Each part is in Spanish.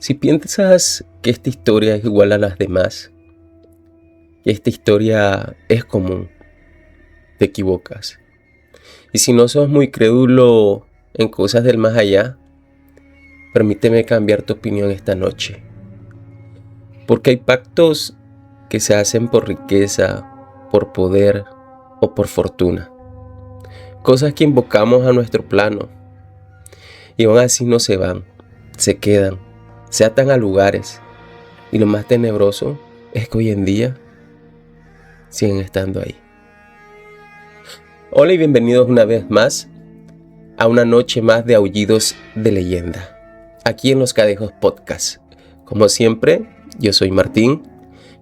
Si piensas que esta historia es igual a las demás, que esta historia es común, te equivocas. Y si no sos muy crédulo en cosas del más allá, permíteme cambiar tu opinión esta noche. Porque hay pactos que se hacen por riqueza, por poder o por fortuna. Cosas que invocamos a nuestro plano y aún así no se van, se quedan, se atan a lugares. Y lo más tenebroso es que hoy en día siguen estando ahí. Hola y bienvenidos una vez más a una noche más de Aullidos de Leyenda, aquí en Los Cadejos Podcast. Como siempre, yo soy Martín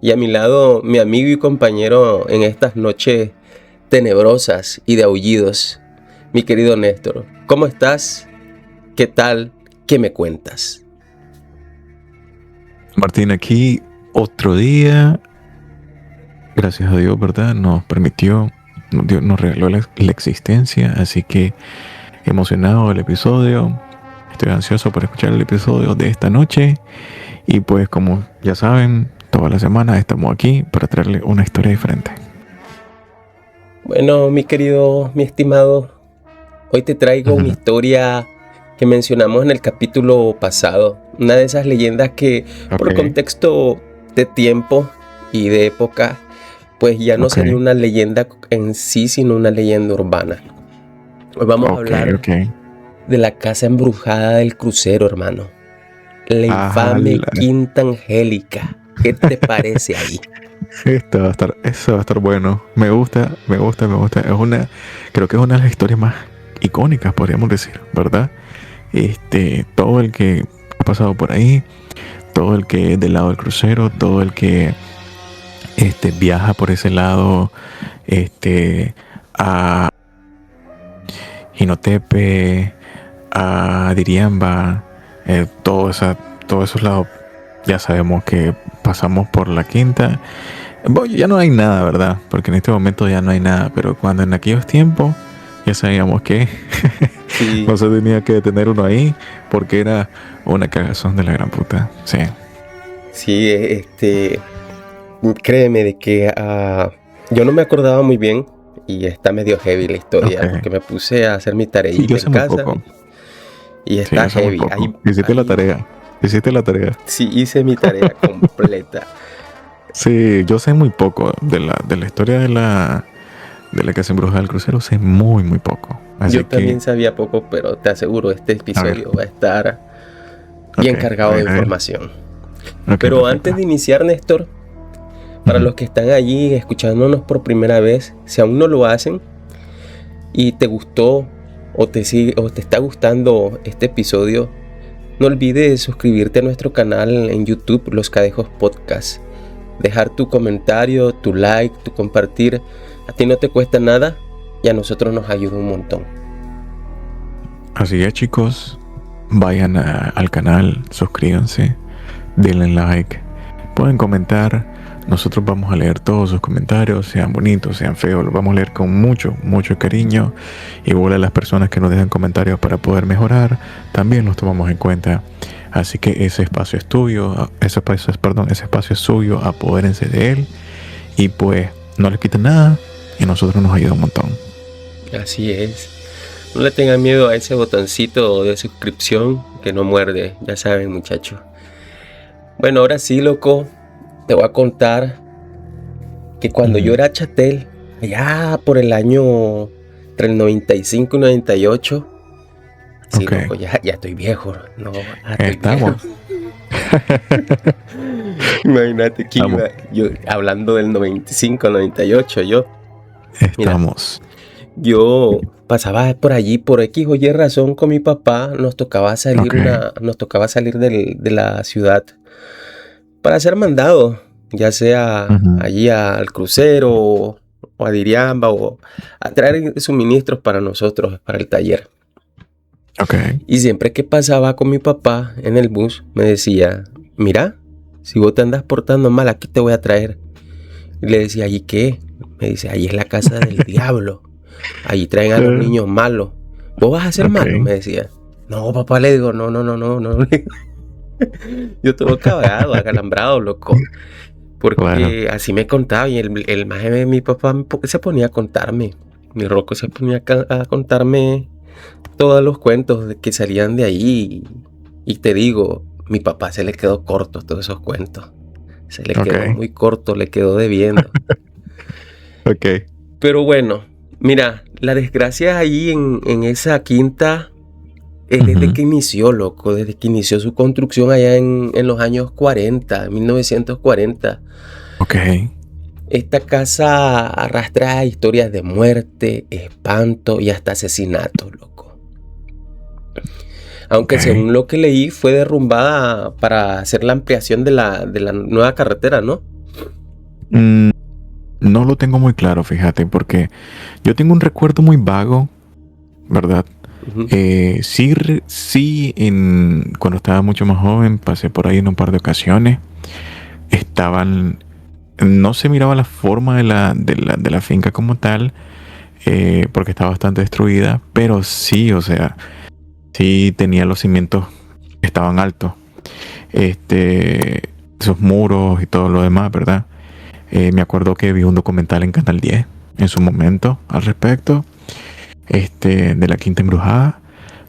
y a mi lado mi amigo y compañero en estas noches tenebrosas y de aullidos, mi querido Néstor. ¿Cómo estás? ¿Qué tal? ¿Qué me cuentas? Martín, aquí otro día, gracias a Dios, ¿verdad? Nos permitió, nos regaló la existencia, así que emocionado del episodio. Estoy ansioso por escuchar el episodio de esta noche y pues como ya saben, toda la semana estamos aquí para traerle una historia diferente. Bueno, mi querido, mi estimado, hoy te traigo una historia que mencionamos en el capítulo pasado. Una de esas leyendas que por contexto de tiempo y de época, pues ya no sería una leyenda en sí, sino una leyenda urbana. Hoy vamos a hablar de la casa embrujada del crucero, hermano. La infame Quinta Angélica. ¿Qué te parece ahí? Eso va a estar bueno. Me gusta. Creo que es una de las historias más icónicas, podríamos decir, ¿verdad? Todo el que ha pasado por ahí, todo el que es del lado del crucero, todo el que viaja por ese lado, a Jinotepe, a Diriamba, todos esos lados, ya sabemos que pasamos por la Quinta. Bueno, ya no hay nada, ¿verdad? Porque en este momento ya no hay nada, pero cuando en aquellos tiempos ya sabíamos que sí. No se tenía que detener uno ahí porque era una cagazón de la gran puta. Sí, créeme de que yo no me acordaba muy bien y está medio heavy la historia porque me puse a hacer mi tareita en casa y está heavy. Hiciste la tarea. Sí, hice mi tarea completa. Sí, yo sé muy poco de la historia de la casa embrujada del crucero, sé muy poco. Yo también sabía poco, pero te aseguro, este episodio va a estar bien cargado de información. Pero antes de iniciar, Néstor, para los que están allí escuchándonos por primera vez, si aún no lo hacen y te gustó o te está gustando este episodio, no olvides suscribirte a nuestro canal en YouTube, Los Cadejos Podcast. Dejar tu comentario, tu like, tu compartir. A ti no te cuesta nada y a nosotros nos ayuda un montón. Así es, chicos. Vayan al canal, suscríbanse, denle like, pueden comentar. Nosotros vamos a leer todos sus comentarios, sean bonitos, sean feos, los vamos a leer con mucho cariño. Igual a las personas que nos dejan comentarios para poder mejorar, también los tomamos en cuenta. Así que ese espacio es tuyo, ese espacio es suyo, apodérense de él y pues no les quiten nada y a nosotros nos ayuda un montón. Así es. No le tengan miedo a ese botoncito de suscripción que no muerde, ya saben, muchachos. Bueno, ahora sí, loco, te voy a contar que cuando yo era chatel, allá por el año entre el 95 y 98, sí, loco, ya estoy viejo, no, estamos. Imagínate que yo hablando del 95, 98, estamos. Mira, yo pasaba por allí por X o Y razón con mi papá, nos tocaba salir de la ciudad para hacer mandado, ya sea allí al crucero o a Diriamba o a traer suministros para nosotros, para el taller. Y siempre que pasaba con mi papá en el bus, me decía, mira, si vos te andas portando mal, aquí te voy a traer. Y le decía, ¿allí qué? Me dice, allí es la casa del diablo. Allí traen a los niños malos. ¿Vos vas a ser malo? Me decía. No, papá, le digo, no. Yo todo cagado, acalambrado, loco. Claro. Porque así me contaba y el maje de mi papá se ponía a contarme. Mi roco se ponía a contarme todos los cuentos que salían de ahí. Y te digo, mi papá se le quedó corto todos esos cuentos. Se le Ok. quedó muy corto, le quedó debiendo. Ok. Pero bueno, mira, la desgracia ahí en esa quinta es desde Ujú. que inició, loco, desde que inició su construcción allá en los años 40, 1940. Ok. Esta casa arrastra historias de muerte, espanto y hasta asesinato, loco. Ok. Aunque según lo que leí fue derrumbada para hacer la ampliación de la nueva carretera, ¿no? Mm, no lo tengo muy claro, fíjate, porque yo tengo un recuerdo muy vago, ¿verdad? Ujú. Sí, sí, cuando estaba mucho más joven, pasé por ahí en un par de ocasiones. Estaban, no se miraba la forma de la finca como tal, porque estaba bastante destruida, pero sí, o sea, sí tenía los cimientos que estaban altos. Esos muros y todo lo demás, ¿verdad? Me acuerdo que vi un documental en Canal 10 en su momento al respecto, de la Quinta Embrujada,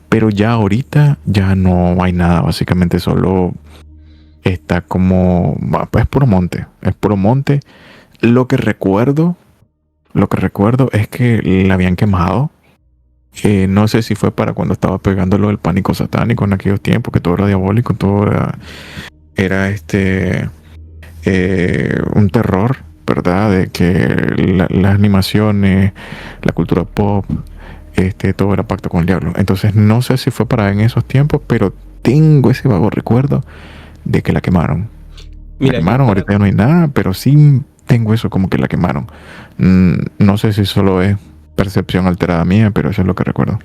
pero ya ahorita ya no hay nada, básicamente solo está como, es puro monte, es puro monte. Lo que recuerdo, lo que recuerdo es que la habían quemado. No sé si fue para cuando estaba pegando lo del pánico satánico en aquellos tiempos, que todo era diabólico, todo era un terror, ¿verdad? De que las animaciones, la cultura pop, todo era pacto con el diablo. Entonces no sé si fue para en esos tiempos, pero tengo ese vago recuerdo de que la quemaron. La Mira, yo quemaron, ahorita ya no hay nada, pero sí tengo eso como que la quemaron. No sé si solo es percepción alterada mía, pero eso es lo que recuerdo.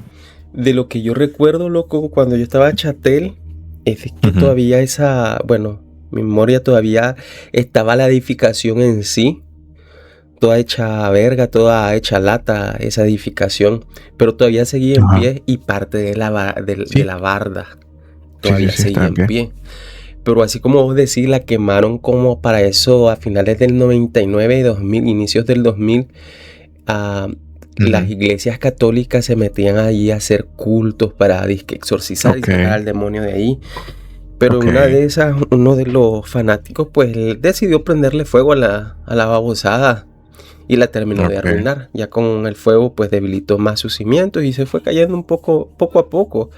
de lo que yo recuerdo, loco, cuando yo estaba chatel, es que Ujú. todavía bueno, mi memoria todavía estaba la edificación en sí, toda hecha verga, toda hecha lata, esa edificación, pero todavía seguía en Ajá. pie y parte de Sí, la barda sí, sí, todavía sí, está seguía en en pie. pie. Pero así como vos decís, la quemaron como para eso a finales del 99 y 2000, inicios del 2000. ah, las Ujú. iglesias católicas se metían allí a hacer cultos para disque exorcizar y Ok, sacar al demonio de ahí. Pero ok, en una de esas, uno de los fanáticos pues él decidió prenderle fuego a la babosada y la terminó de ok. arruinar. Ya con el fuego pues debilitó más sus cimientos y se fue cayendo un poco a poco.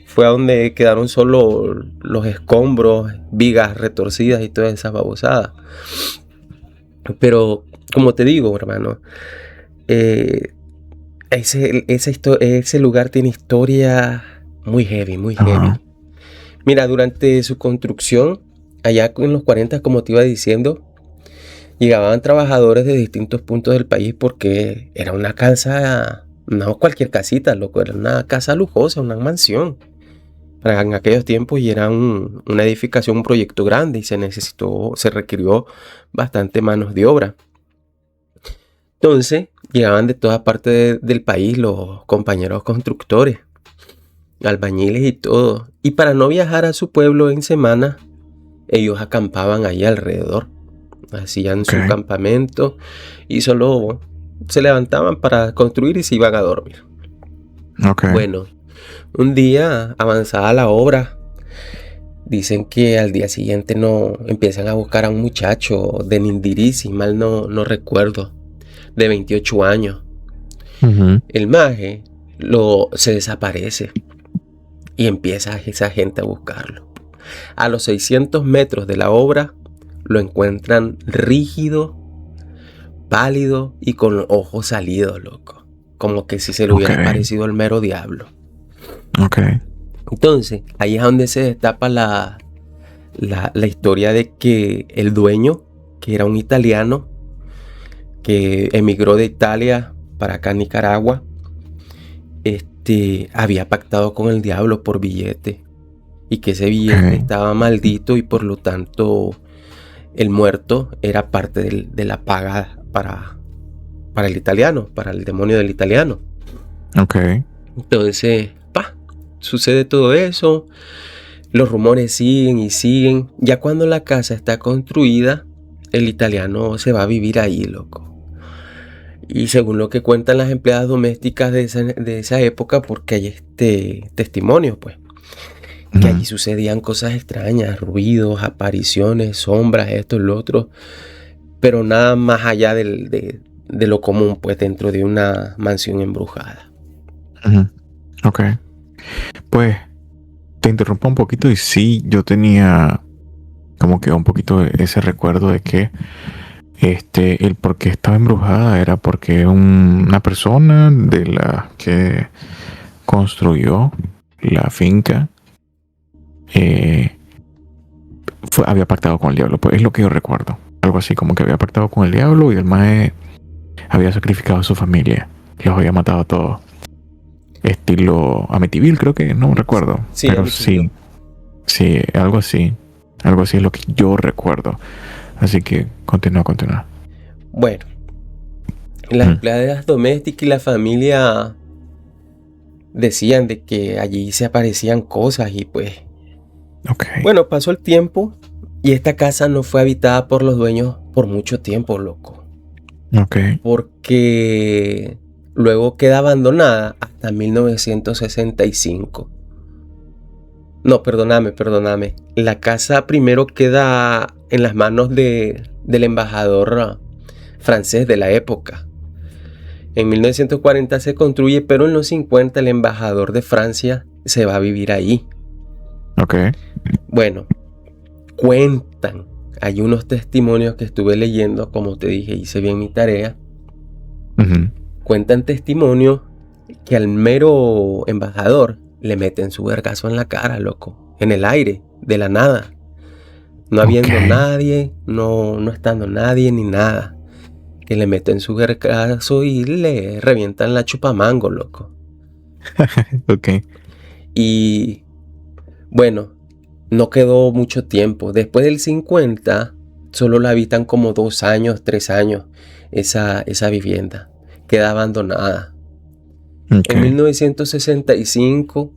Fue a donde quedaron solo los escombros, vigas retorcidas y toda esa babosada. Pero como te digo, hermano, eh, ese lugar tiene historia muy heavy, muy Ajá. heavy. Mira, durante su construcción, allá en los 40, como te iba diciendo, llegaban trabajadores de distintos puntos del país porque era una casa, no cualquier casita, loco, era una casa lujosa, una mansión. En aquellos tiempos y era una edificación, un proyecto grande y se requirió bastante manos de obra. Entonces, llegaban de toda parte del país los compañeros constructores, albañiles y todo. Y para no viajar a su pueblo en semana, ellos acampaban ahí alrededor. Hacían Ok, su campamento y solo se levantaban para construir y se iban a dormir. ok, Bueno, un día avanzada la obra, dicen que al día siguiente no empiezan a buscar a un muchacho de Nindirí, si mal no recuerdo, de 28 años. ujú, El maje se desaparece y empieza esa gente a buscarlo. A los 600 metros de la obra lo encuentran rígido, pálido y con los ojos salidos, loco. Como que si se le ok, hubiera aparecido el mero diablo. ok, Entonces, ahí es donde se destapa la historia de que el dueño, que era un italiano, que emigró de Italia para acá a Nicaragua, había pactado con el diablo por billete y que ese billete ok, estaba maldito y por lo tanto el muerto era parte de la paga para el italiano, para el demonio del italiano. ok, Entonces, sucede todo eso. los rumores siguen y siguen. Ya cuando la casa está construida, el italiano se va a vivir ahí, loco. Y según lo que cuentan las empleadas domésticas de esa época, porque hay testimonios, pues, que allí sucedían cosas extrañas, ruidos, apariciones, sombras, esto y lo otro, pero nada más allá de lo común, pues, dentro de una mansión embrujada. Ok. Pues, te interrumpo un poquito y sí, yo tenía como que un poquito ese recuerdo de que el por qué estaba embrujada era porque una persona de la que construyó la finca había pactado con el diablo. Pues es lo que yo recuerdo. Algo así como que había pactado con el diablo y el mae había sacrificado a su familia. Los había matado a todos. Estilo Amityville, creo que, no recuerdo. Sí, pero Amityville. sí, algo así. Algo así es lo que yo recuerdo. Así que continúa. Bueno, las empleadas domésticas y la familia decían de que allí se aparecían cosas y pues... Okay. Bueno, pasó el tiempo y esta casa no fue habitada por los dueños por mucho tiempo, loco. Okay. Porque luego queda abandonada hasta 1965. No, perdóname. La casa primero queda en las manos del embajador francés de la época. En 1940 se construye, pero en los 50 el embajador de Francia se va a vivir ahí. Okay. Bueno, cuentan, hay unos testimonios que estuve leyendo, como te dije, hice bien mi tarea. Cuentan testimonios que al mero embajador le meten su vergazo en la cara, loco, en el aire, de la nada. No habiendo nadie, no estando nadie ni nada. Que le meten su vergazo y le revientan la chupamango, loco. Ok. Y bueno, no quedó mucho tiempo. Después del 50, solo la habitan como 2 años, 3 años esa vivienda. Queda abandonada. En 1965,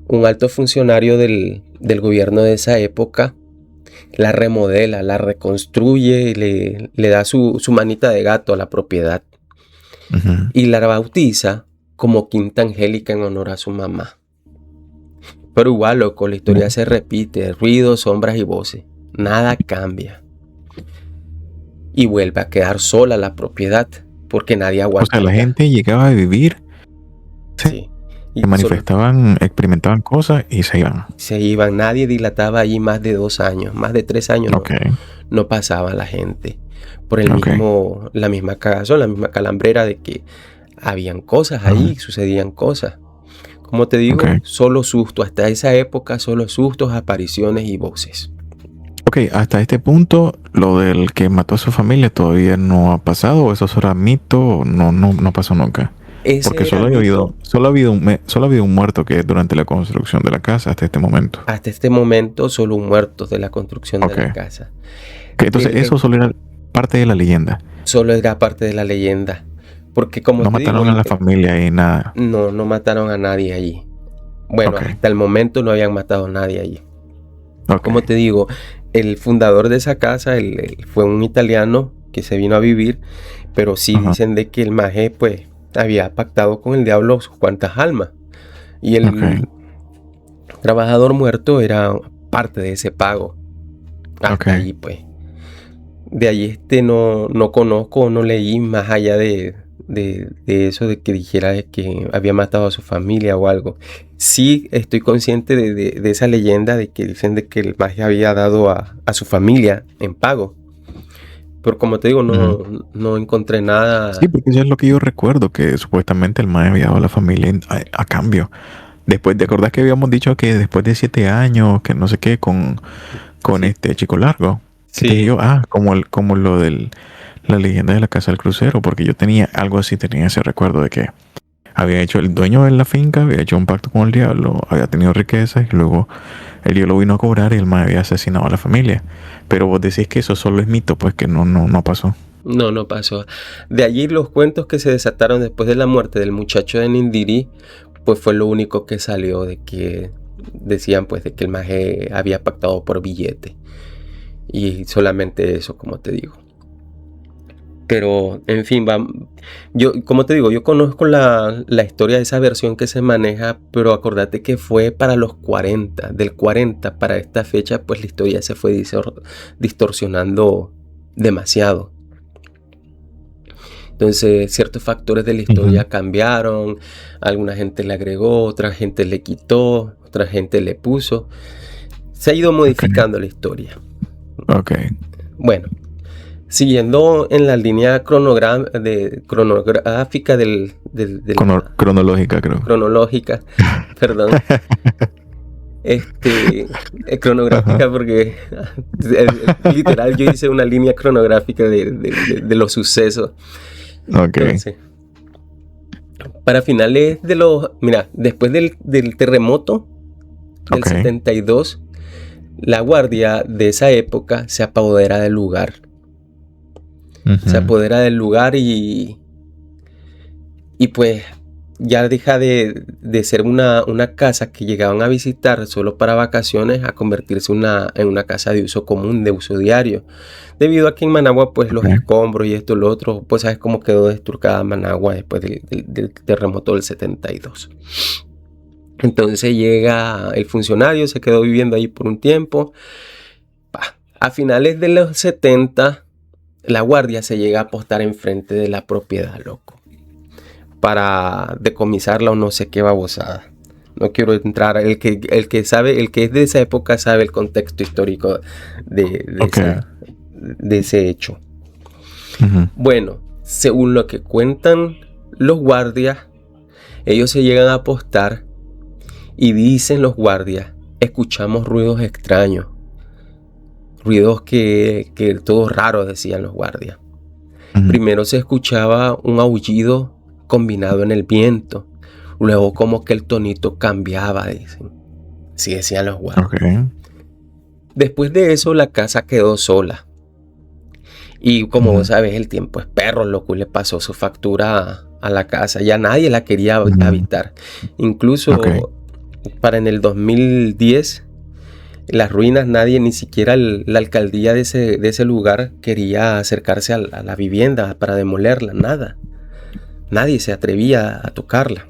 un alto funcionario del gobierno de esa época la remodela, la reconstruye y le da su manita de gato a la propiedad. Y la bautiza como Quinta Angélica en honor a su mamá. Pero igual, loco, la historia se repite, ruidos, sombras y voces. Nada cambia. Y vuelve a quedar sola la propiedad, porque nadie aguanta. O sea, la gente llegaba a vivir, sí. Se manifestaban, experimentaban cosas y se iban. Se iban, nadie dilataba allí más de 2 años, más de 3 años no pasaba la gente. Por la misma cagazón, la misma calambrera de que habían cosas ahí, sucedían cosas. Como te digo, solo susto, hasta esa época solo sustos, apariciones y voces. Ok, hasta este punto, lo del que mató a su familia todavía no ha pasado, o eso era mito, no pasó nunca. Porque solo ha habido un muerto que durante la construcción de la casa hasta este momento. Hasta este momento solo un muerto de la construcción de la casa. Entonces eso solo era parte de la leyenda. Solo era parte de la leyenda. Porque como no mataron a la familia y nada. No mataron a nadie allí. Bueno, hasta el momento no habían matado a nadie allí. Como te digo, el fundador de esa casa fue un italiano que se vino a vivir, pero sí dicen de que el maje pues había pactado con el diablo sus cuantas almas. Y el trabajador muerto era parte de ese pago. Hasta allí pues. De allí no conozco, no leí más allá de eso de que dijera que había matado a su familia o algo. Sí estoy consciente de esa leyenda de que dicen de que el maje había dado a su familia en pago. Pero como te digo, no encontré nada. Sí, porque eso es lo que yo recuerdo, que supuestamente el maje había dado a la familia a cambio. Después, ¿te acordás que habíamos dicho que después de 7 años, que no sé qué, con este Chico Largo? Sí. Que yo, como lo de la leyenda de la casa del crucero, porque yo tenía algo así, tenía ese recuerdo de que había hecho el dueño de la finca, había hecho un pacto con el diablo, había tenido riquezas y luego el diablo vino a cobrar y el maje había asesinado a la familia. Pero vos decís que eso solo es mito, pues que no pasó. No pasó. De allí los cuentos que se desataron después de la muerte del muchacho de Nindirí, pues fue lo único que salió de que decían pues de que el maje había pactado por billete. Y solamente eso, como te digo. Pero, en fin, yo, como te digo, yo conozco la historia de esa versión que se maneja, pero acordate que fue para los 40, del 40 para esta fecha, pues la historia se fue distorsionando demasiado. Entonces, ciertos factores de la historia cambiaron, alguna gente le agregó, otra gente le quitó, otra gente le puso. Se ha ido modificando la historia. Ok. Bueno. Siguiendo en la línea cronográfica cronológica, creo. Cronológica, perdón. Cronográfica porque literal yo hice una línea cronográfica de los sucesos. Ok. Entonces, para finales después del terremoto del 72, la guardia de esa época se apodera del lugar. Se apodera del lugar y pues ya deja de ser una casa que llegaban a visitar solo para vacaciones a convertirse en una casa de uso común, de uso diario. Debido a que en Managua pues los escombros y esto y lo otro, pues sabes cómo quedó destrucada Managua después del terremoto del 72. Entonces llega el funcionario, se quedó viviendo ahí por un tiempo. A finales de los 70... la guardia se llega a postar enfrente de la propiedad, loco, para decomisarla o no sé qué babosada. No quiero entrar. El que sabe, el que es de esa época sabe el contexto histórico de ese hecho. Bueno, según lo que cuentan los guardias, ellos se llegan a postar y dicen los guardias, escuchamos ruidos extraños. Ruidos que todos raros, decían los guardias. Primero se escuchaba un aullido combinado en el viento. Luego como que el tonito cambiaba, dicen. Así decían los guardias. Después de eso la casa quedó sola. Y como vos sabes, el tiempo es perro, loco, le pasó su factura a la casa. Ya nadie la quería habitar. Incluso para en el 2010... las ruinas, nadie, ni siquiera la alcaldía de ese lugar quería acercarse a la vivienda para demolerla, nada. Nadie se atrevía a tocarla.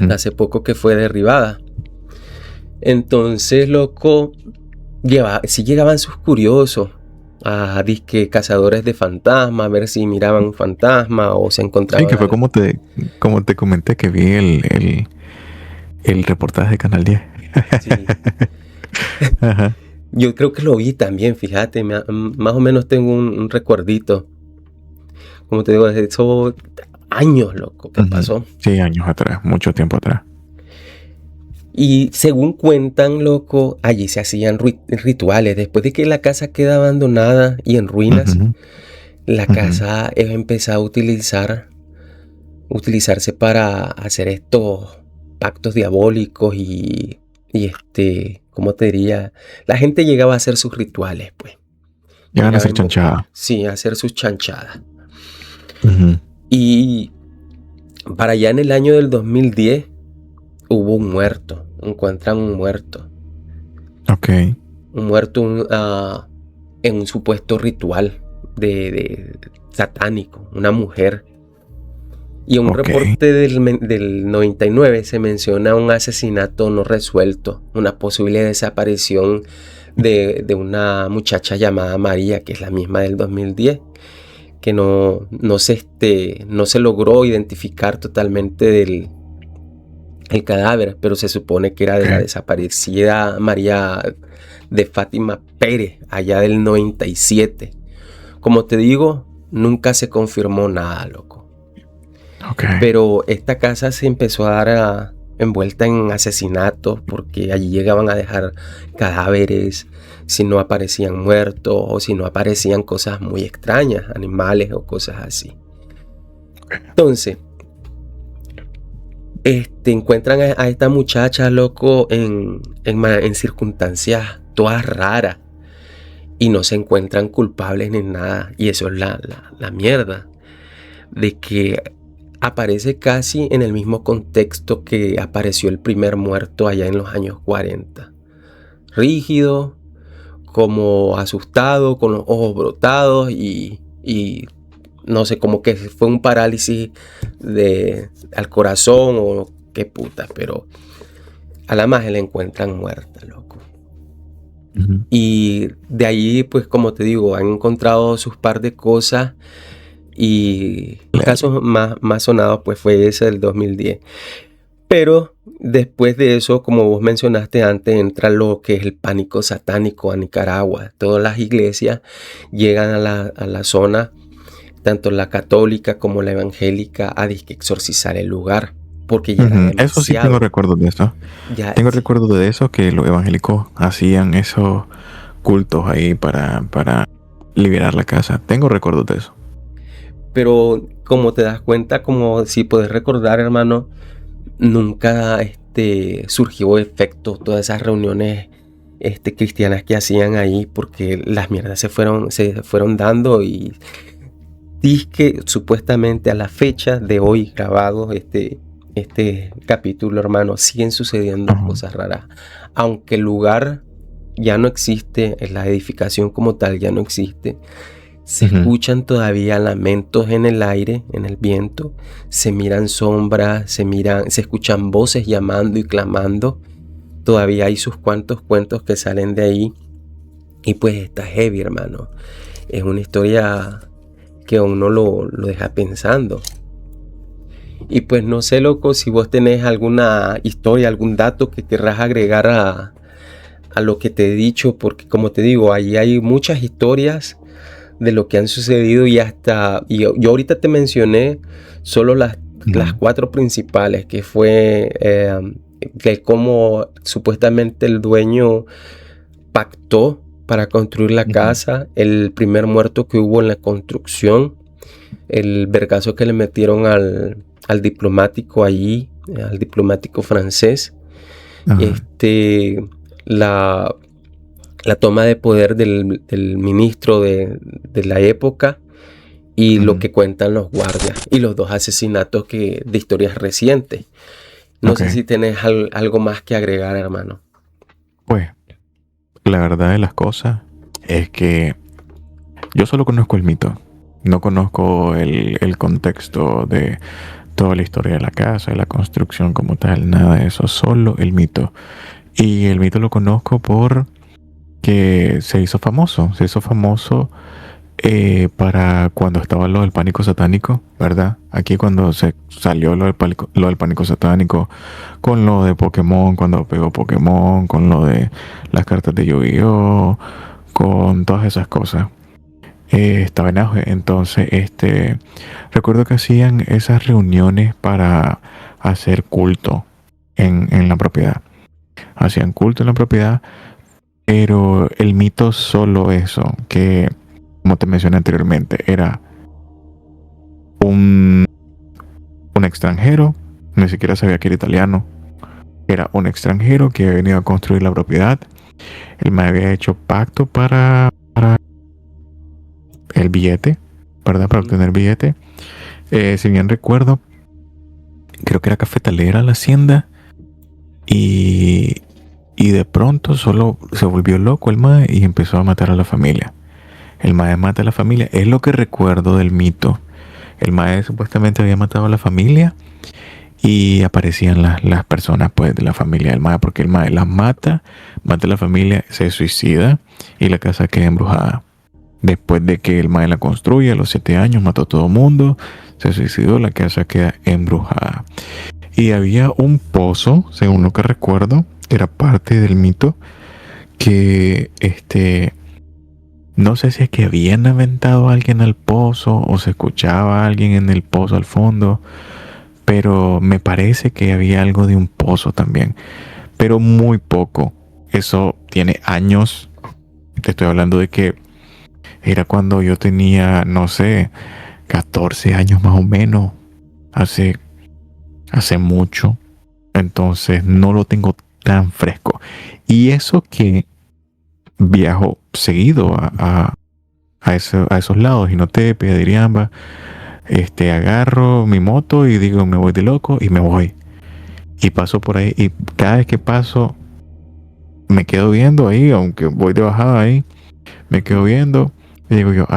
Hace poco que fue derribada. Entonces, loco, sí llegaban sus curiosos a disque cazadores de fantasmas, a ver si miraban un fantasma o se encontraban. Sí, que fue como te comenté que vi el reportaje de Canal 10. Sí. Yo creo que lo vi también, fíjate, más o menos tengo un recuerdito. Como te digo, desde esos años, loco, que pasó. Sí, años atrás, mucho tiempo atrás. Y según cuentan, loco, allí se hacían rituales. Después de que la casa queda abandonada y en ruinas, la casa empezó a utilizarse para hacer estos pactos diabólicos y ¿cómo te diría? La gente llegaba a hacer sus rituales, pues. Llegan a hacer chanchadas. Sí, a hacer sus chanchadas. Y para allá en el año del 2010 hubo un muerto. Encuentran un muerto. Ok. Un muerto en un supuesto ritual de satánico. Una mujer. Y en un reporte del 99 se menciona un asesinato no resuelto, una posible desaparición de una muchacha llamada María, que es la misma del 2010, que no se logró identificar totalmente el cadáver, pero se supone que era de la desaparecida María de Fátima Pérez, allá del 97. Como te digo, nunca se confirmó nada, loco. Pero esta casa se empezó a dar envuelta en asesinatos porque allí llegaban a dejar cadáveres si no aparecían muertos o si no aparecían cosas muy extrañas, animales o cosas así. Entonces, encuentran a esta muchacha, loco, en circunstancias todas raras y no se encuentran culpables ni nada. Y eso es la mierda de que aparece casi en el mismo contexto que apareció el primer muerto allá en los años 40. Rígido, como asustado, con los ojos brotados y no sé, como que fue un parálisis al corazón o qué puta, pero a la maje la encuentran muerta, loco. Ujú. Y de ahí, pues como te digo, han encontrado sus par de cosas y los casos más sonados pues fue ese del 2010. Pero después de eso, como vos mencionaste antes, entra lo que es el pánico satánico a Nicaragua. Todas las iglesias llegan a la zona, tanto la católica como la evangélica, a disque exorcizar el lugar, porque ya era Eso sí tengo demasiado. recuerdos de eso. Ya, Tengo recuerdos de eso, que los evangélicos hacían esos cultos ahí para liberar la casa. Tengo recuerdos de eso. pero como te das cuenta, como si puedes recordar, hermano, nunca surgió efecto todas esas reuniones cristianas que hacían ahí, porque las mierdas se fueron dando y que supuestamente a la fecha de hoy grabado este capítulo, hermano, siguen sucediendo Ajá. cosas raras. Aunque el lugar ya no existe, la edificación como tal ya no existe, se Ujú. escuchan todavía lamentos en el aire, en el viento, se miran sombras, se escuchan voces llamando y clamando. Todavía hay sus cuantos cuentos que salen de ahí. Y pues está heavy, hermano. Es una historia que a uno lo deja pensando. Y pues no sé, loco, si vos tenés alguna historia, algún dato que querrás agregar a lo que te he dicho, porque como te digo, ahí hay muchas historias de lo que han sucedido y yo ahorita te mencioné solo las Ujú. 4 principales, que fue que cómo supuestamente el dueño pactó para construir la Ujú. casa, el primer muerto que hubo en la construcción, el vergazo que le metieron al diplomático allí, al diplomático francés, Ajá. la, la toma de poder del ministro de la época y lo Ujú. que cuentan los guardias y los 2 asesinatos de historias recientes. No Ok. sé si tenés algo más que agregar, hermano. Pues, la verdad de las cosas es que yo solo conozco el mito. No conozco el contexto de toda la historia de la casa, de la construcción como tal, nada de eso, solo el mito. Y el mito lo conozco por que se hizo famoso para cuando estaba lo del pánico satánico, ¿verdad? Aquí cuando se salió lo del pánico satánico, con lo de Pokémon, cuando pegó Pokémon, con lo de las cartas de Yu-Gi-Oh, con todas esas cosas. Estaba en auge. Entonces, recuerdo que hacían esas reuniones para hacer culto en la propiedad. Hacían culto en la propiedad, pero el mito solo eso, que como te mencioné anteriormente, era un, un extranjero, ni siquiera sabía que era italiano, era un extranjero que había venido a construir la propiedad. Él me había hecho pacto para el billete, ¿verdad? Para Ujú. obtener billete. Si bien recuerdo, creo que era cafetalera la hacienda y, y de pronto solo se volvió loco el mae y empezó a matar a la familia. El mae mata a la familia, es lo que recuerdo del mito. El mae supuestamente había matado a la familia y aparecían las personas pues de la familia del mae, porque el mae las mata a la familia, se suicida y la casa queda embrujada. Después de que el mae la construye a los 7 años, mató a todo el mundo, se suicidó, la casa queda embrujada. Y había un pozo, según lo que recuerdo, que era parte del mito, que no sé si es que habían aventado a alguien al pozo o se escuchaba a alguien en el pozo al fondo, pero me parece que había algo de un pozo también, pero muy poco. Eso tiene años. Te estoy hablando de que era cuando yo tenía, no sé, 14 años más o menos, hace, hace mucho. Entonces no lo tengo tan fresco. Y eso que viajo seguido a esos lados, Jinotepia, Diriamba. agarro mi moto y digo, me voy de loco y me voy. Y paso por ahí y cada vez que paso me quedo viendo ahí, aunque voy de bajada ahí, me quedo viendo y digo yo,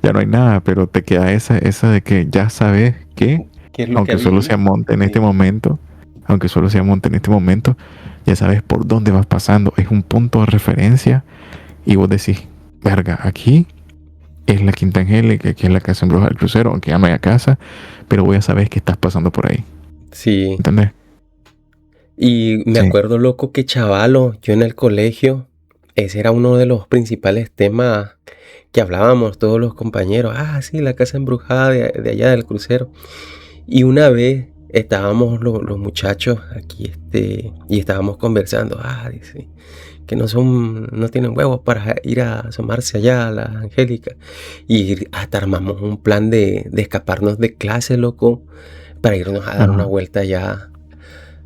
ya no hay nada, pero te queda esa de que ya sabes que, ¿Qué es lo que aunque había solo ahí? sea monte en Sí. este momento, aunque solo sea monte en este momento, ya sabes por dónde vas pasando, es un punto de referencia y vos decís, verga, aquí es la Quinta Angélica, aquí es la casa embrujada del crucero, aunque ya no haya casa, pero voy a saber que estás pasando por ahí, Sí. ¿entendés? Y me Sí. acuerdo, loco, que chavalo, yo en el colegio, ese era uno de los principales temas que hablábamos todos los compañeros. Ah, sí, la casa embrujada de allá del crucero. Y una vez estábamos los muchachos aquí, y estábamos conversando. Ah, dice, que no tienen huevos para ir a asomarse allá a la Angélica. Y hasta armamos un plan de escaparnos de clase, loco, para irnos a dar una Ajá. vuelta allá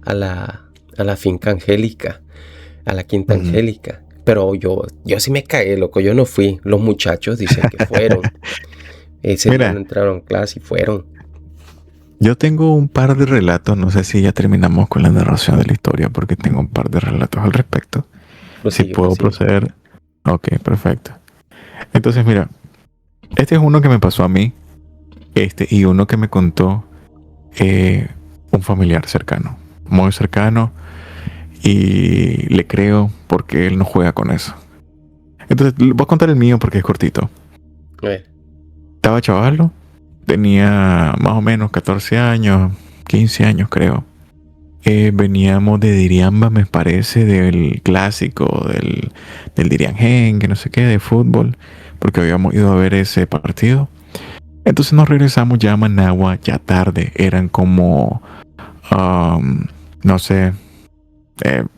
a la finca Angélica, a la Quinta Ujú. Angélica. Pero yo sí me caí, loco, yo no fui. Los muchachos dicen que fueron. Ese día no Mira, entraron a clase y fueron. yo tengo un par de relatos, no sé si ya terminamos con la narración de la historia, porque tengo un par de relatos al respecto. Si Prosigue, puedo prosigue. proceder. Ok, perfecto. Entonces, mira, este es uno que me pasó a mí, y uno que me contó un familiar cercano, muy cercano, y le creo porque él no juega con eso. Entonces, voy a contar el mío porque es cortito. A ver. Estaba chavalo, tenía más o menos 14 años, 15 años creo. Veníamos de Diriamba, me parece, del clásico, del Diriangén, que no sé qué, de fútbol, porque habíamos ido a ver ese partido. Entonces nos regresamos ya a Managua, ya tarde, eran como, no sé,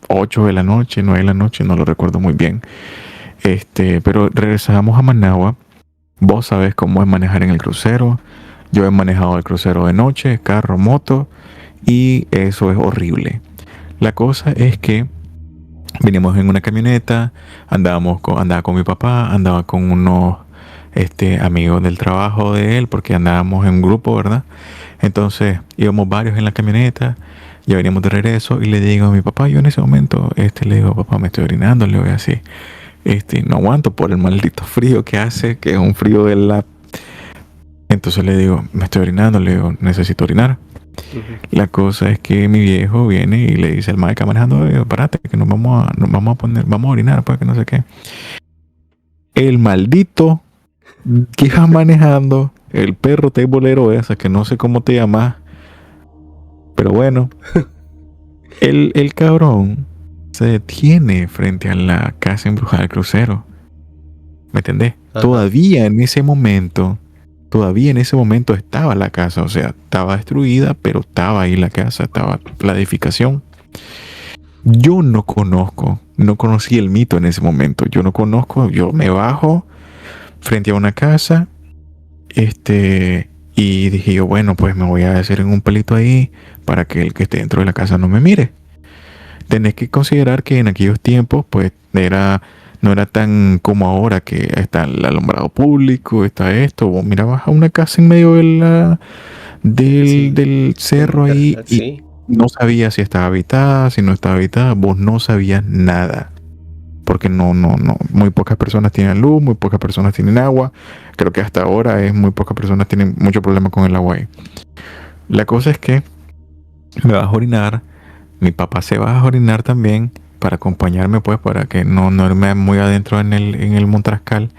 8 de la noche, 9 de la noche, no lo recuerdo muy bien. Pero regresamos a Managua. Vos sabés cómo es manejar en el crucero. Yo he manejado el crucero de noche, carro, moto, y eso es horrible. La cosa es que venimos en una camioneta, andaba con mi papá, andaba con unos amigos del trabajo de él, porque andábamos en un grupo, ¿verdad? Entonces íbamos varios en la camioneta, ya veníamos de regreso y le digo a mi papá, yo en ese momento, le digo, papá, me estoy orinando, le voy así, no aguanto por el maldito frío que hace, que es un frío de la... Entonces le digo, me estoy orinando, le digo, necesito orinar. La cosa es que mi viejo viene y le dice al mae que manejando, parate, que nos vamos a orinar, pues que no sé qué. El maldito que iba manejando, el perro teibolero esa, que no sé cómo te llamas, pero bueno, el cabrón se detiene frente a la casa embrujada del crucero. ¿Me entendés? Ajá. Todavía en ese momento estaba la casa, o sea, estaba destruida, pero estaba ahí la casa, estaba la edificación. Yo no conocí el mito en ese momento. Yo me bajo frente a una casa, y dije yo, bueno, pues me voy a hacer en un pelito ahí para que el que esté dentro de la casa no me mire. Tenés que considerar que en aquellos tiempos, pues, no era tan como ahora, que está el alumbrado público, está esto. Vos mirabas a una casa en medio Sí. del cerro ahí y Sí. no sabías si estaba habitada, si no estaba habitada. Vos no sabías nada. Porque no. Muy pocas personas tienen luz, muy pocas personas tienen agua. Creo que hasta ahora muy pocas personas tienen mucho problema con el agua ahí. La cosa es que me vas a orinar. Mi papá se va a orinar también para acompañarme, pues, para que no irme muy adentro en el Montrascal.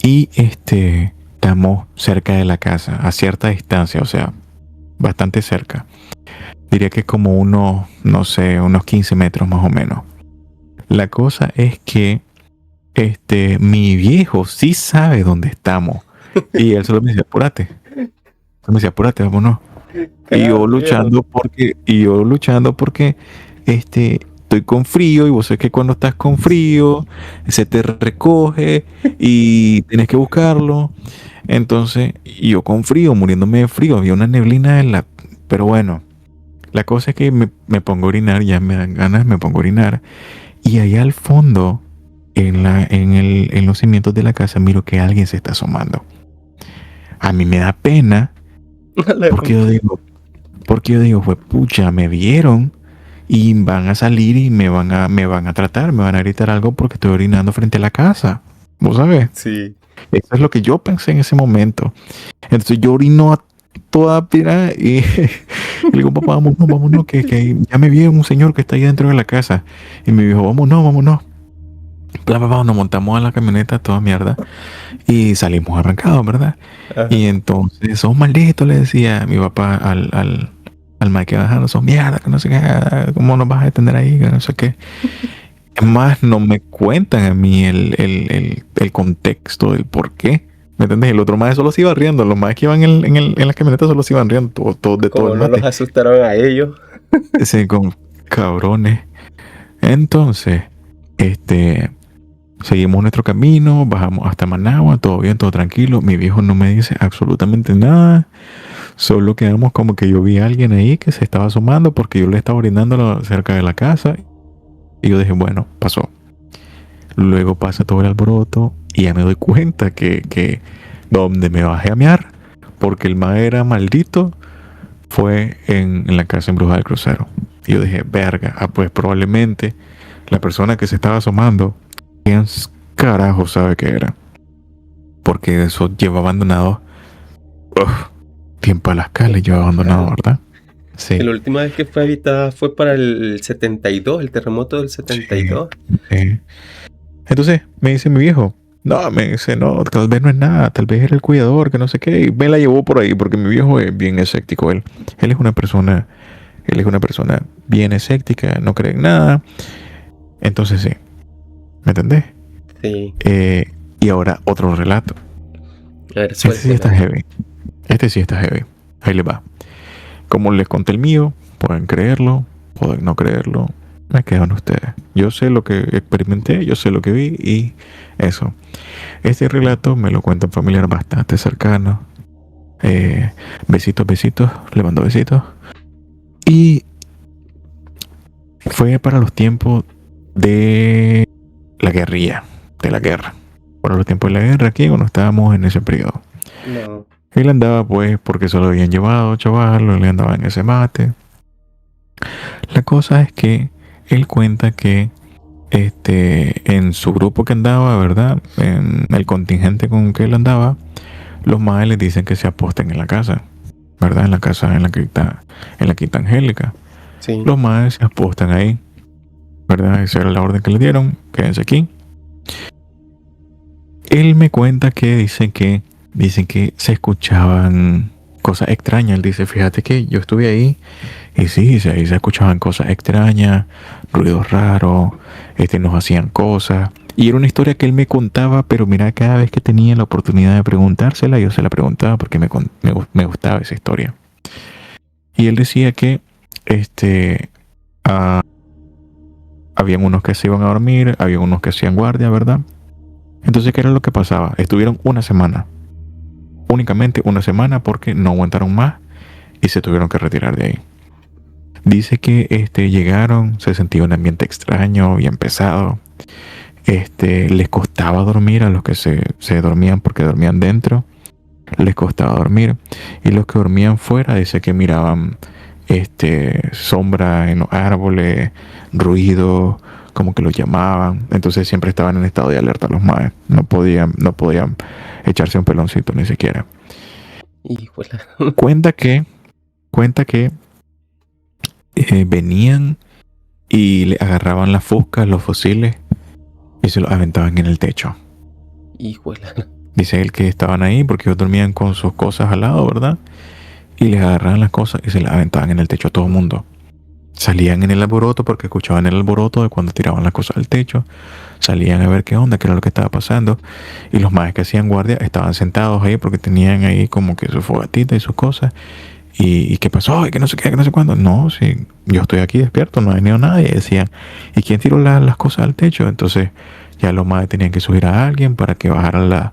Y estamos cerca de la casa, a cierta distancia, o sea, bastante cerca. Diría que como unos 15 metros más o menos. La cosa es que mi viejo sí sabe dónde estamos. Y él solo me dice, apúrate. Vámonos. Y yo luchando porque estoy con frío, y vos sabés que cuando estás con frío se te recoge y tienes que buscarlo. Entonces, yo con frío, muriéndome de frío, había una neblina pero bueno, la cosa es que me pongo a orinar, ya me dan ganas, me pongo a orinar, y allá al fondo, en los cimientos de la casa, miro que alguien se está asomando. a mí me da pena porque yo digo, pues pucha, me vieron y van a salir y me van a tratar, me van a gritar algo porque estoy orinando frente a la casa. ¿Vos sabés? Sí. Eso es lo que yo pensé en ese momento. Entonces yo orino a toda pena y le digo, papá, vámonos, que ya me vi un señor que está ahí dentro de la casa. Y me dijo, vámonos. Papá, nos montamos a la camioneta, toda mierda, y salimos arrancados, ¿verdad? Ajá. Y entonces, sos maldito, le decía mi papá al Mike que bajando, sos mierda, que no sé qué, ¿cómo nos vas a detener ahí? Que no sé qué. Es más, no me cuentan a mí el contexto del por qué. ¿Me entendés? El otro más solo se iba riendo. Los más que iban en la camioneta solo se iban riendo. Todo de todo Como el no mate. los asustaron a ellos. Sí, con cabrones. Entonces, seguimos nuestro camino, bajamos hasta Managua, todo bien, todo tranquilo. Mi viejo no me dice absolutamente nada. Solo quedamos como que yo vi a alguien ahí que se estaba asomando porque yo le estaba orinando cerca de la casa. Y yo dije, bueno, pasó. Luego pasa todo el alboroto y ya me doy cuenta que donde me bajé a mear, porque el mae era maldito, fue en la casa embrujada del crucero. Y yo dije, verga, pues probablemente la persona que se estaba asomando, ¿quién carajo sabe qué era? Porque eso lleva abandonado tiempo a las calles, lleva abandonado, ¿verdad? Sí. La última vez que fue habitada fue para el 72, el terremoto del 72. Sí. Entonces me dice mi viejo, no, me dice, no, tal vez no es nada, tal vez era el cuidador, que no sé qué, y me la llevó por ahí, porque mi viejo es bien escéptico, él es una persona bien escéptica, no cree en nada. Entonces sí, ¿me entendés? Sí. Y ahora otro relato. A ver, Este sí está heavy. Ahí le va. Como les conté el mío, pueden creerlo, pueden no creerlo, me quedan ustedes. Yo sé lo que experimenté, yo sé lo que vi y eso. Este relato me lo cuenta un familiar bastante cercano. Besitos, le mando besitos. Y fue para los tiempos de la guerrilla, Para los tiempos de la guerra aquí, cuando estábamos en ese periodo. No. Él andaba pues porque se lo habían llevado, chaval, él andaba en ese mate. La cosa es que él cuenta que en su grupo que andaba, ¿verdad? En el contingente con que él andaba, los maes les dicen que se aposten en la casa, ¿verdad? En la casa en la quinta Angélica. Sí. Los maes se apostan ahí, ¿verdad? Esa era la orden que le dieron, quédense aquí. Él me cuenta que dicen que se escuchaban cosas extrañas. Él dice, fíjate que yo estuve ahí y sí, ahí se escuchaban cosas extrañas, ruidos raros, nos hacían cosas. Y era una historia que él me contaba, pero mira, cada vez que tenía la oportunidad de preguntársela, yo se la preguntaba porque me gustaba esa historia. Y él decía que habían unos que se iban a dormir, había unos que hacían guardia, ¿verdad? Entonces, ¿qué era lo que pasaba? Estuvieron una semana. Únicamente una semana porque no aguantaron más y se tuvieron que retirar de ahí. Dice que llegaron, se sentía un ambiente extraño, bien pesado. Les costaba dormir a los que se dormían porque dormían dentro. Les costaba dormir. Y los que dormían fuera, dice que miraban sombra en los árboles, ruido, como que los llamaban. Entonces siempre estaban en estado de alerta los maes. No podían echarse un peloncito ni siquiera. Híjole. Cuenta que venían y le agarraban las fuscas, los fusiles y se los aventaban en el techo. Híjole. Dice él que estaban ahí porque ellos dormían con sus cosas al lado, ¿verdad? Y les agarraban las cosas y se las aventaban en el techo a todo el mundo. Salían en el alboroto porque escuchaban el alboroto de cuando tiraban las cosas al techo. Salían a ver qué onda, qué era lo que estaba pasando. Y los maes que hacían guardia estaban sentados ahí porque tenían ahí como que su fogatita y sus cosas. ¿Y qué pasó? Y que no sé qué, que no sé cuándo. No, sí, yo estoy aquí despierto, no ha venido nadie. Y decían, ¿y quién tiró las cosas al techo? Entonces ya los maes tenían que subir a alguien para que bajaran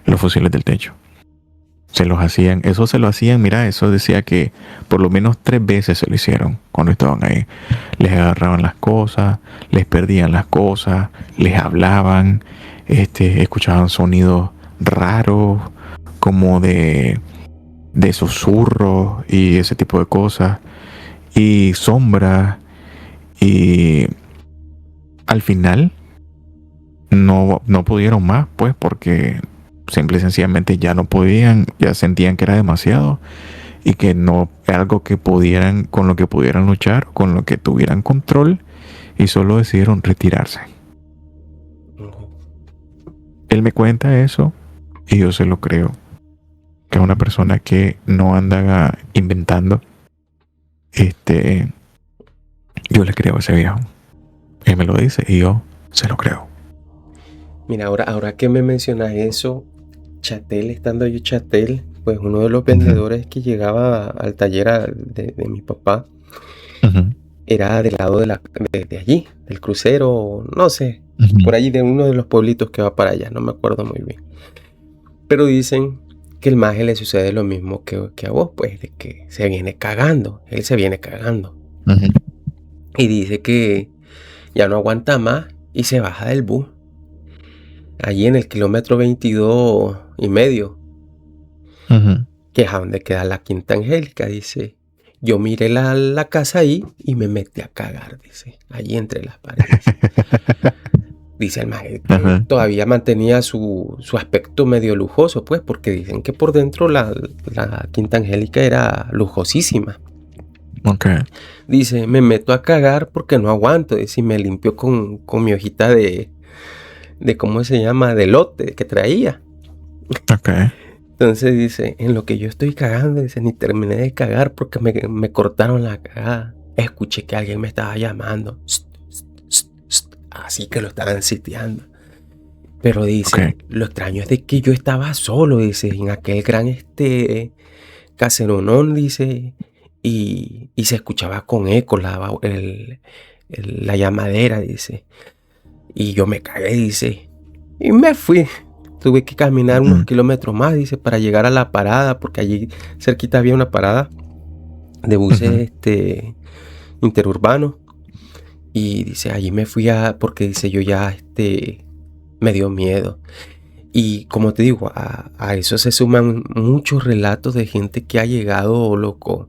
los fusiles del techo. Eso se lo hacían, mira, eso decía que por lo menos 3 veces se lo hicieron cuando estaban ahí. Les agarraban las cosas, les perdían las cosas, les hablaban, escuchaban sonidos raros, como de susurros y ese tipo de cosas, y sombras, y al final no pudieron más, pues, porque simple y sencillamente ya no podían, ya sentían que era demasiado y que no era algo que pudieran, con lo que pudieran luchar, con lo que tuvieran control, y solo decidieron retirarse. Él me cuenta eso y yo se lo creo, que es una persona que no anda inventando. Yo le creo a ese viejo. Él me lo dice y yo se lo creo. Mira, ahora que me mencionas eso, Chatel, estando yo Chatel, pues uno de los vendedores que llegaba al taller de mi papá era del lado de allí, del crucero, no sé, por allí de uno de los pueblitos que va para allá, no me acuerdo muy bien. Pero dicen que el maje le sucede lo mismo que a vos, pues, de que se viene cagando, él se viene cagando. Y dice que ya no aguanta más y se baja del bus. Allí en el kilómetro 22,5, que es a donde queda la Quinta Angélica, dice. Yo miré la casa ahí y me metí a cagar, dice, allí entre las paredes. Dice el maestro que todavía mantenía su aspecto medio lujoso, pues, porque dicen que por dentro la Quinta Angélica era lujosísima. Okay. Dice, me meto a cagar porque no aguanto, dice, y me limpio con mi hojita de ¿cómo se llama? De lote que traía. Okay. Entonces dice, en lo que yo estoy cagando, dice, ni terminé de cagar porque me cortaron la cagada. Escuché que alguien me estaba llamando. Así que lo estaban sitiando. Pero dice, lo extraño es de que yo estaba solo, dice, en aquel gran caseronón, dice, y se escuchaba con eco la llamadera, dice. Y yo me cagué, dice, y me fui. Tuve que caminar unos kilómetros más, dice, para llegar a la parada, porque allí cerquita había una parada de buses interurbanos. Y dice, allí me fui porque dice, yo ya me dio miedo. Y como te digo, a eso se suman muchos relatos de gente que ha llegado, loco,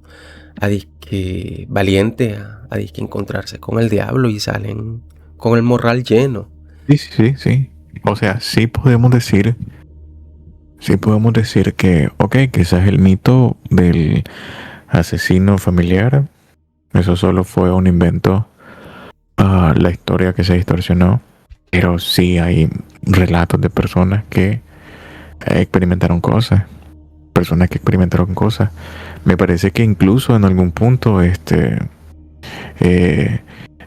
a disque valiente, a disque encontrarse con el diablo y salen con el morral lleno. Sí. O sea, sí podemos decir que, quizás el mito del asesino familiar, eso solo fue un invento, la historia que se distorsionó, pero sí hay relatos de personas que experimentaron cosas. Me parece que incluso en algún punto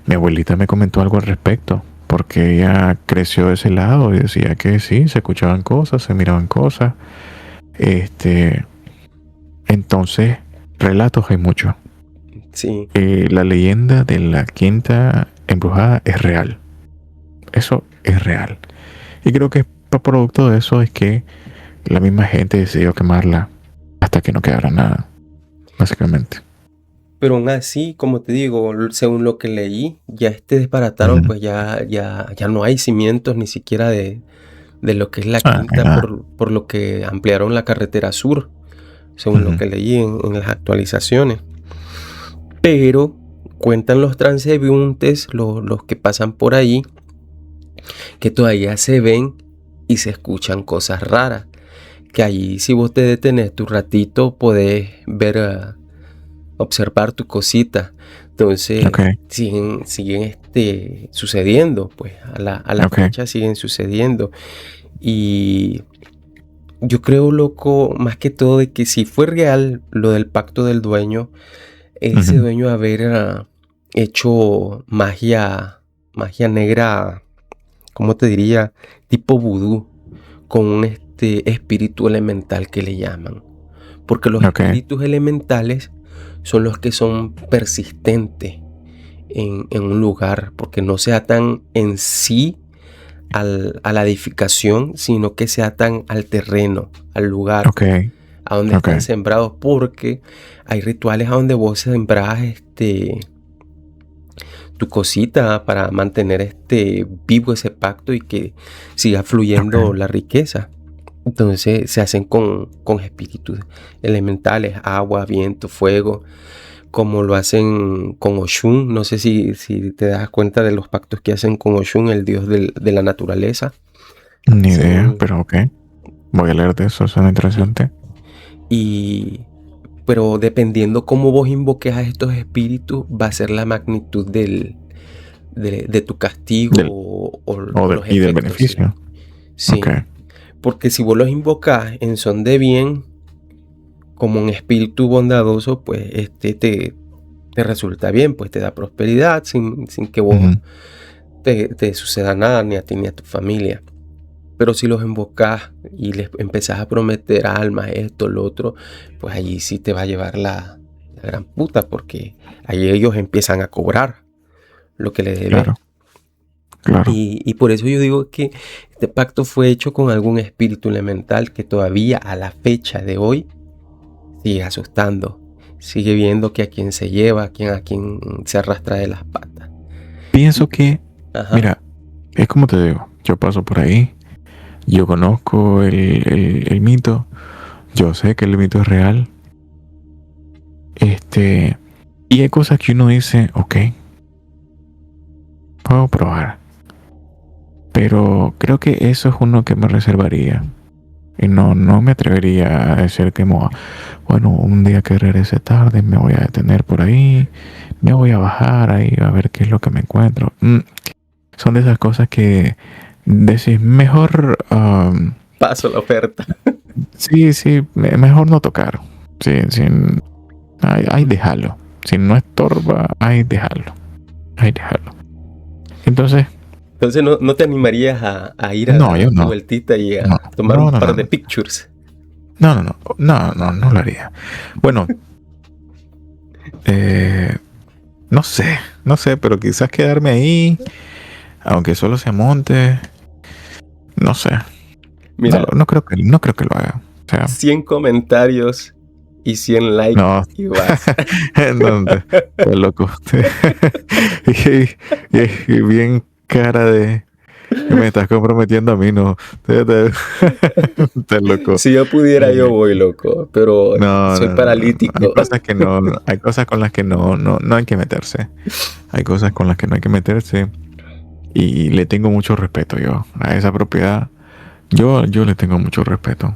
mi abuelita me comentó algo al respecto, porque ella creció de ese lado y decía que sí, se escuchaban cosas, se miraban cosas. Entonces, relatos hay muchos. Sí. La leyenda de la Quinta Embrujada es real. Eso es real. Y creo que producto de eso es que la misma gente decidió quemarla hasta que no quedara nada, básicamente. Pero aún así, como te digo, según lo que leí, ya desbarataron, pues ya no hay cimientos ni siquiera de lo que es la Quinta, por lo que ampliaron la carretera sur, según lo que leí en las actualizaciones. Pero cuentan los transeúntes, los que pasan por ahí, que todavía se ven y se escuchan cosas raras. Que allí, si vos te detenés tu ratito, podés ver, observar tu cosita. Entonces siguen sucediendo, pues a la fecha siguen sucediendo. Y yo creo, loco, más que todo de que si fue real lo del pacto del dueño, ese dueño haber hecho magia negra, ¿cómo te diría? Tipo vudú, con un espíritu elemental que le llaman. Porque los espíritus elementales son los que son persistentes en un lugar, porque no se atan en sí a la edificación, sino que se atan al terreno, al lugar, a donde están sembrados, porque hay rituales a donde vos sembrás tu cosita para mantener vivo ese pacto y que siga fluyendo la riqueza. Entonces se hacen con espíritus elementales, agua, viento, fuego, como lo hacen con Oshun. No sé si te das cuenta de los pactos que hacen con Oshun, el dios de la naturaleza. Ni idea, Sí. pero ok. Voy a leer de eso, suena interesante. Pero dependiendo cómo vos invoques a estos espíritus, va a ser la magnitud de tu castigo Del, o los y del efectos. Sí. beneficio. Sí. Ok. Porque si vos los invocas en son de bien, como un espíritu bondadoso, pues te resulta bien, pues te da prosperidad sin que vos Ujú. te suceda nada, ni a ti ni a tu familia. Pero si los invocas y les empezás a prometer almas, esto, lo otro, pues allí sí te va a llevar la gran puta, porque ahí ellos empiezan a cobrar lo que le debes. Claro, claro. Y por eso yo digo que este pacto fue hecho con algún espíritu elemental que todavía a la fecha de hoy sigue asustando. Sigue viendo que a quien se lleva, a quien se arrastra de las patas. Pienso que, Ajá. mira, es como te digo, yo paso por ahí, yo conozco el mito, yo sé que el mito es real, y hay cosas que uno dice, ok, puedo probar, pero creo que eso es uno que me reservaría. Y no me atrevería a decir que, bueno, un día que regrese tarde me voy a detener por ahí, me voy a bajar ahí a ver qué es lo que me encuentro. Son de esas cosas que decís, mejor, Paso la oferta. sí, mejor no tocar. Sí, ahí déjalo. Si no estorba, ahí déjalo. Entonces, No te animarías a ir a no, dar yo tu no. vueltita y No, a tomar un par de no. pictures. No lo haría. Bueno, no sé, pero quizás quedarme ahí, aunque solo se monte, no sé. Mira, No creo que lo haga. O sea, 100 comentarios y 100 likes no. y vas. No, estás loco. y bien cara de que me estás comprometiendo a mí, no. Estás loco. Si yo pudiera, yo voy, loco. Pero soy No. Hay paralítico. cosas que hay cosas con las que no hay que meterse. Hay cosas con las que no hay que meterse. Y le tengo mucho respeto yo a esa propiedad. Yo le tengo mucho respeto.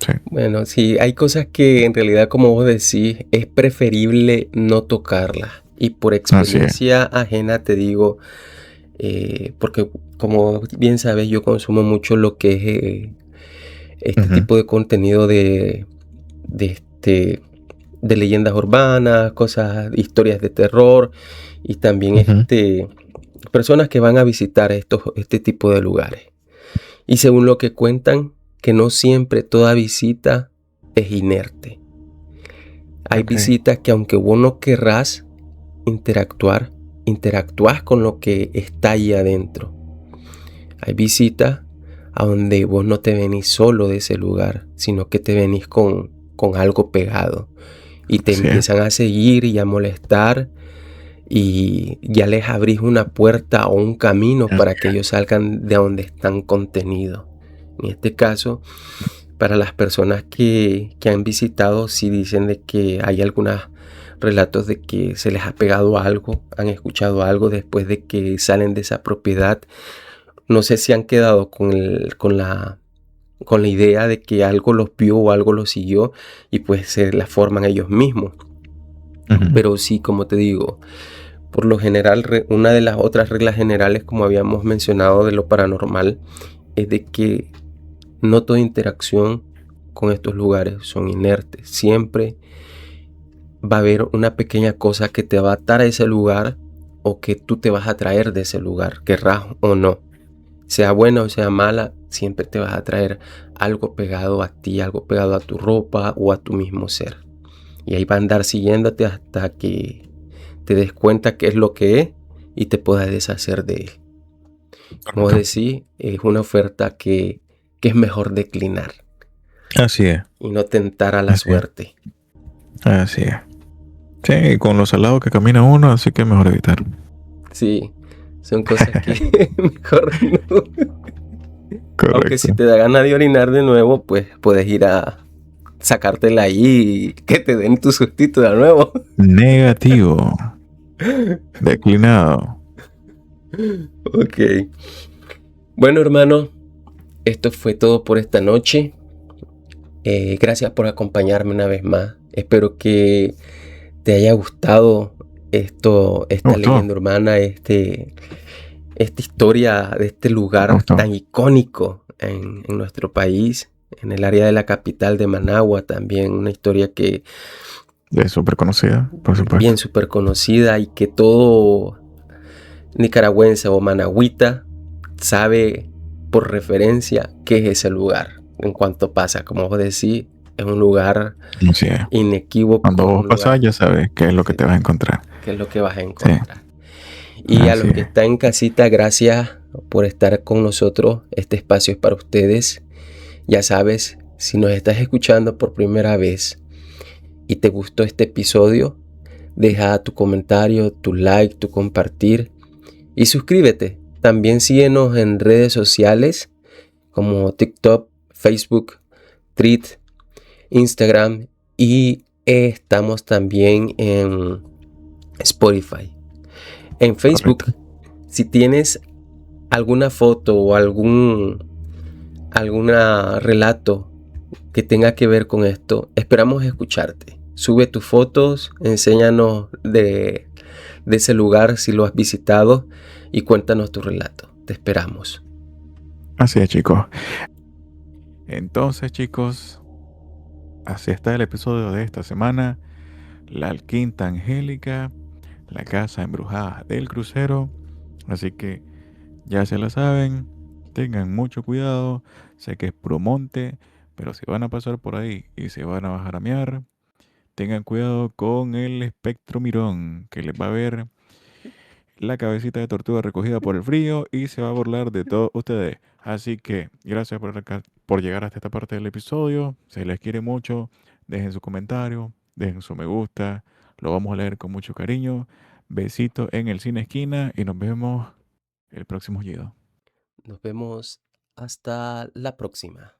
Sí. Bueno, sí, hay cosas que en realidad, como vos decís, es preferible no tocarlas. Y por Así es. experiencia ajena te digo, porque como bien sabes, yo consumo mucho lo que es este Ujú. tipo de contenido de de leyendas urbanas, cosas, historias de terror y también Ujú. personas que van a visitar este tipo de lugares. Y según lo que cuentan, que no siempre toda visita es inerte. Hay Ok. visitas que aunque vos no querrás interactúas con lo que está ahí adentro. Hay visitas a donde vos no te venís solo de ese lugar, sino que te venís con algo pegado. Y te Así es. empiezan a seguir y a molestar y ya les abrís una puerta o un camino para que ellos salgan de donde están contenidos. En este caso, para las personas que han visitado, sí dicen de que hay algunos relatos de que se les ha pegado algo, han escuchado algo después de que salen de esa propiedad. No sé si han quedado con la idea de que algo los vio o algo los siguió y pues se la forman ellos mismos. Ujú. Pero sí, como te digo, por lo general, una de las otras reglas generales, como habíamos mencionado de lo paranormal, es de que no toda interacción con estos lugares son inertes. Siempre va a haber una pequeña cosa que te va a atar a ese lugar o que tú te vas a traer de ese lugar, querrás o no. Sea buena o sea mala, siempre te vas a traer algo pegado a ti, algo pegado a tu ropa o a tu mismo ser. Y ahí va a andar siguiéndote hasta que te des cuenta qué es lo que es y te puedas deshacer de él. Como Correcto. decís, es una oferta que es mejor declinar Así es. y no tentar a la Así es. suerte. Así es. Sí, con lo salado que camina uno, así que mejor evitar. Sí, son cosas que mejor no. Aunque si Correcto. te da ganas de orinar de nuevo, pues puedes ir a sacártela ahí y que te den tu sustito de nuevo. Negativo. Declinado. Ok. Bueno, hermano, esto fue todo por esta noche. Gracias por acompañarme una vez más. Espero que te haya gustado Me esta gustó. leyenda urbana, esta historia de este Me lugar gustó. tan icónico en nuestro país, en el área de la capital de Managua también, una historia que Es súper conocida, por bien supuesto. súper conocida y que todo nicaragüense o managüita sabe por referencia qué es ese lugar. En cuanto pasa, como vos decís, es un lugar Así es. inequívoco, Cuando es vos un pasás lugar ya sabes qué es lo que sí, te vas a encontrar. que es lo que vas a Sí, encontrar. Y a así los que es. están en casita, gracias por estar con nosotros. Este espacio es para ustedes. Ya sabes, si nos estás escuchando por primera vez y te gustó este episodio, deja tu comentario, tu like, tu compartir y suscríbete. También síguenos en redes sociales como TikTok, Facebook, Threads, Instagram y estamos también en Spotify. En Facebook, Correcto. si tienes alguna foto o alguna relato que tenga que ver con esto, esperamos escucharte. Sube tus fotos, enséñanos de ese lugar si lo has visitado y cuéntanos tu relato. Te esperamos. Así es, chicos. Entonces, chicos, así está el episodio de esta semana. La Quinta Angélica, la casa embrujada del crucero. Así que ya se la saben, tengan mucho cuidado. Sé que es puro monte, pero si van a pasar por ahí y se van a bajar a mear, tengan cuidado con el espectro mirón, que les va a ver la cabecita de tortuga recogida por el frío y se va a burlar de todos ustedes. Así que gracias por llegar hasta esta parte del episodio. Se les quiere mucho. Dejen su comentario, dejen su me gusta. Lo vamos a leer con mucho cariño. Besito en el cine esquina y nos vemos el próximo Gido. Nos vemos hasta la próxima.